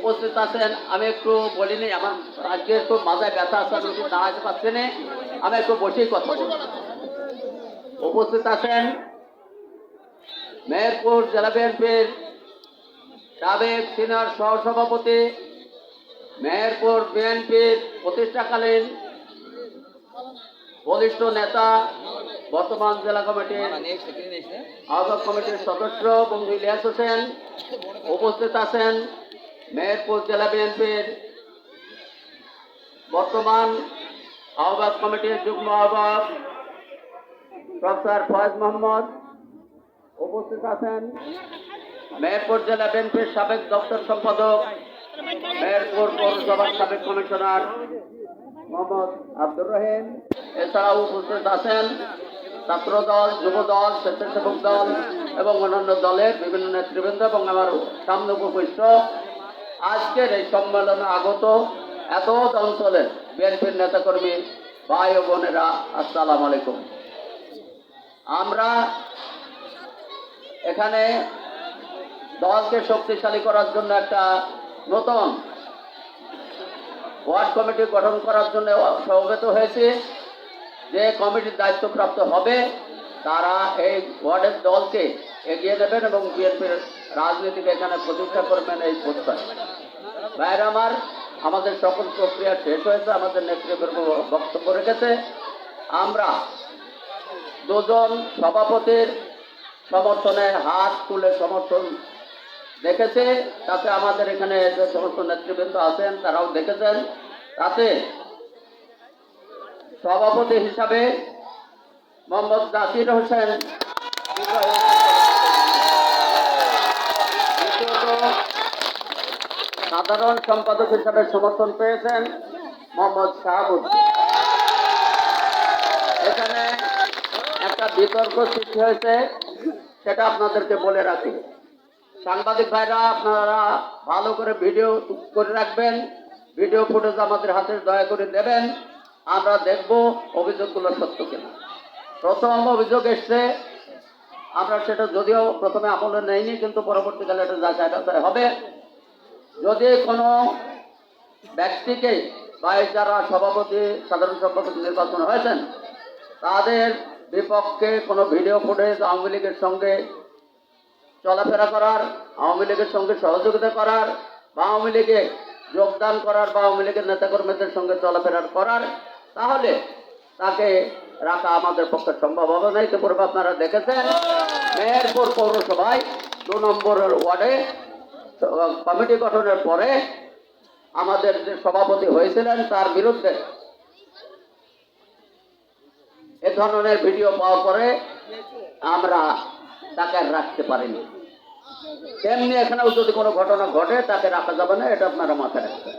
উপস্থিত আছেন। আমি একটু বলিনি, আমার আজকে একটু মাথায় ব্যথা আছে, আমি একটু দাঁড়াতে পারছি না, আমি একটু বসেই কথা বলবো। উপস্থিত আছেন মেহেরপুর জেলা বিএনপির সাবেক সিনিয়র সহসভাপতি, মেহেরপুর বিএনপির প্রতিষ্ঠাকালীন বলিষ্ঠ নেতা, বর্তমান জেলা কমিটির আহ্বায়ক কমিটির সদস্য বন্ধু ইলিয়াস হোসেন। উপস্থিত আছেন মেহেরপুর জেলা বিএনপির বর্তমান আহ্বায়ক কমিটির যুগ্ম আহ্বায়ক প্রফেসর ফয়েজ মোহাম্মদ। উপস্থিত আছেন মেহেরপুর জেলা বিএনপির সাবেক দপ্তর সম্পাদক, মেহেরপুর পৌরসভার সাবেক কমিশনার মোহাম্মদ আব্দুর রহিম। এছাড়াও উপস্থিত আছেন ছাত্র দল, যুব দল, স্বেচ্ছাসেবক দল এবং অন্যান্য দলের বিভিন্ন নেতৃবৃন্দ এবং আমার সামনে উপবিষ্ট আজকের এই সম্মেলনে আগত এত অঞ্চলের বিএনপির নেতাকর্মী ভাই ও বোনেরা, আসসালামু আলাইকুম। আমরা এখানে দলকে শক্তিশালী করার জন্য একটা নতুন ওয়ার্ড কমিটি গঠন করার জন্য সমবেত হয়েছি। যে কমিটির দায়িত্বপ্রাপ্ত হবে তারা এই ওয়ার্ডের দলকে এগিয়ে নেবেন এবং বিএনপির রাজনীতিকে এখানে প্রতিষ্ঠা করবেন, এই প্রত্যয়। ভাইয়েরা আমার, আমাদের সকল প্রক্রিয়া শেষ হয়েছে, আমাদের নেতৃবৃন্দ বক্তব্য রেখেছে। আমরা দুজন সভাপতির সমর্থনে হাত তুলে সমর্থন দেখেছে, তাতে আমাদের এখানে যে সমস্ত নেতৃবৃন্দ আছেন তারাও দেখেছেন। তাতে সভাপতি হিসাবে মোহাম্মদ জাকির হোসেন, সাধারণ সম্পাদক হিসাবে সমর্থন পেয়েছেন মোহাম্মদ শাহাবুদ্দিন। এখানে একটা বিতর্ক সৃষ্টি হয়েছে, সেটা আপনাদেরকে বলে রাখি। সাংবাদিক ভাইরা, আপনারা ভালো করে ভিডিও করে রাখবেন, ভিডিও ফুটেজ আমাদের হাতে দয়া করে দেবেন, আমরা দেখব অভিযোগগুলো সত্য কিনা। প্রথম অভিযোগ এসছে, আমরা সেটা যদিও প্রথমে আমলে নেইনি, কিন্তু পরবর্তীকালে এটা যাচাই বাছাই হবে। যদি কোনো ব্যক্তিকে বা যারা সভাপতি, সাধারণ সম্পাদক নির্বাচন হয়েছেন তাদের বিপক্ষে কোনো ভিডিও ফুটেজ আওয়ামী লীগের সঙ্গে চলাফেরা করার, আওয়ামী লীগের সঙ্গে সহযোগিতা করার, বা আওয়ামী লীগে যোগদান করার, বা আওয়ামী লীগের নেতাকর্মীদের সঙ্গে চলাফেরা করার, তাহলে তাকে রাখা আমাদের পক্ষে সম্ভব হবে না। ইতিপূর্বে আপনারা দেখেছেন মেহেরপুর পৌরসভায় 2 নম্বর ওয়ার্ডে কমিটি গঠনের পরে আমাদের যে সভাপতি হয়েছিলেন তার বিরুদ্ধে এ ধরনের ভিডিও পাওয়ার পরে আমরা তাকে রাখতে পারিনি। তেমনি এখানেও যদি কোনো ঘটনা ঘটে তাকে রাখা যাবে না, এটা আপনারা মাথায় রাখবেন।